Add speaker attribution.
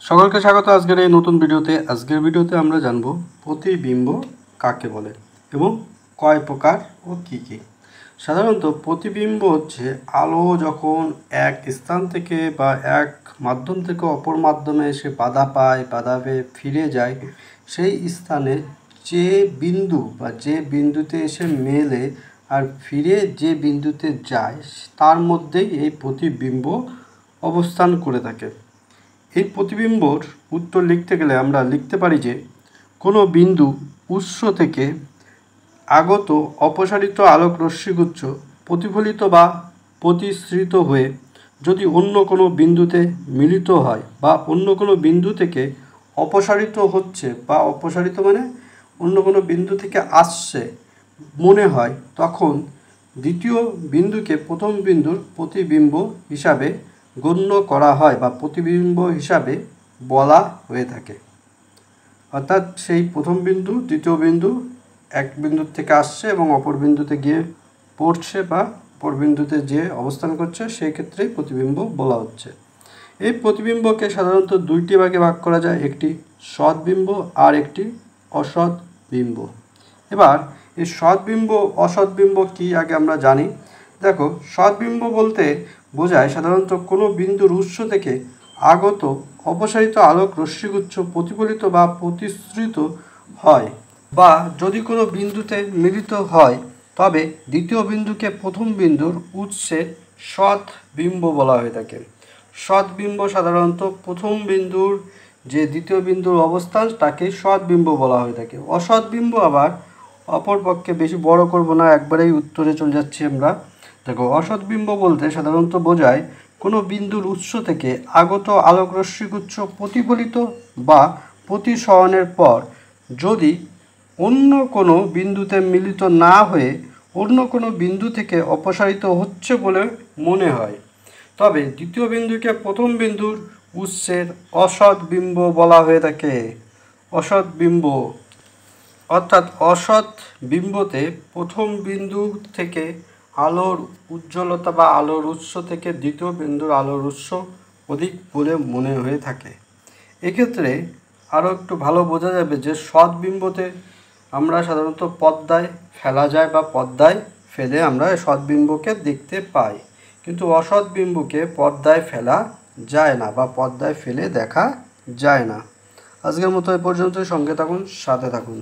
Speaker 1: সকলকে স্বাগত আজকের এই নতুন ভিডিওতে। আজকের ভিডিওতে আমরা জানব প্রতিবিম্ব কাকে বলে এবং কয় প্রকার ও কী কী। সাধারণত প্রতিবিম্ব হচ্ছে আলো যখন এক স্থান থেকে বা এক মাধ্যম থেকে অপর মাধ্যমে এসে বাধা পায়, বাধা পেয়ে ফিরে যায়, সেই স্থানে যে বিন্দু বা যে বিন্দুতে এসে মেলে আর ফিরে যে বিন্দুতে যায় তার মধ্যেই এই প্রতিবিম্ব অবস্থান করে থাকে। এই প্রতিবিম্বর উত্তর লিখতে গেলে আমরা লিখতে পারি যে কোনো বিন্দু উৎস থেকে আগত অপসারিত আলোক রশ্মিগুচ্ছ প্রতিফলিত বা প্রতিসৃত হয়ে যদি অন্য কোনো বিন্দুতে মিলিত হয় বা অন্য কোনো বিন্দু থেকে অপসারিত হচ্ছে বা অপসারিত মানে অন্য কোনো বিন্দু থেকে আসছে মনে হয়, তখন দ্বিতীয় বিন্দুকে প্রথম বিন্দুর প্রতিবিম্ব হিসাবে গণ্য করা হয় বা প্রতিবিম্ব হিসাবে বলা হয়ে থাকে। অর্থাৎ সেই প্রথম বিন্দু দ্বিতীয় বিন্দু এক বিন্দুর থেকে আসছে এবং অপর বিন্দুতে গিয়ে পড়ছে বা অপর বিন্দুতে যে অবস্থান করছে, সেই ক্ষেত্রেই প্রতিবিম্ব বলা হচ্ছে। এই প্রতিবিম্বকে সাধারণত দুইটি ভাগে ভাগ করা যায়, একটি সৎবিম্ব আর একটি অসৎ বিম্ব। এবার এই সৎবিম্ব অসৎবিম্ব কি আগে আমরা জানি। দেখো, সৎবিম্ব বলতে বোঝায় সাধারণত কোনো বিন্দুর উৎস থেকে আগত অপসারিত আলোক রশ্মিগুচ্ছ প্রতিফলিত বা প্রতিসৃত হয় বা যদি কোনো বিন্দুতে মিলিত হয়, তবে দ্বিতীয় বিন্দুকে প্রথম বিন্দুর উৎসের সৎ বিম্ব বলা হয়ে থাকে। সৎ বিম্ব সাধারণত প্রথম বিন্দুর যে দ্বিতীয় বিন্দুর অবস্থান তাকে সৎ বিম্ব বলা হয়ে থাকে। অসৎ বিম্ব আবার অপরপক্ষে বেশি বড় করব না, একবারেই উত্তরে চলে যাচ্ছি আমরা। দেখো, অসৎ বিম্ব বলতে সাধারণত বোঝায় কোনো বিন্দুর উৎস থেকে আগত আলোক রশ্মিগুচ্ছ প্রতিফলিত বা প্রতিসরণের পর যদি অন্য কোনো বিন্দুতে মিলিত না হয়ে অন্য কোনো বিন্দু থেকে অপসারিত হচ্ছে বলে মনে হয়, তবে দ্বিতীয় বিন্দুকে প্রথম বিন্দুর উৎসের অসৎ বিম্ব বলা হয়ে থাকে। অসৎ বিম্ব অর্থাৎ অসৎ বিম্বতে প্রথম বিন্দু থেকে আলোর উজ্জ্বলতা বা আলোর উৎস থেকে দ্বিতীয় বিন্দুর আলোর উৎস অধিক বলে মনে হয়ে থাকে। এক্ষেত্রে আরও একটু ভালো বোঝা যাবে যে সৎ বিম্বতে আমরা সাধারণত পর্দায় ফেলা যায় বা পর্দায় ফেলে আমরা সৎ বিম্বকে দেখতে পাই, কিন্তু অসৎ বিম্বকে পর্দায় ফেলা যায় না বা পর্দায় ফেলে দেখা যায় না। আজকের মতো এ পর্যন্তই। সঙ্গে থাকুন, সাথে থাকুন।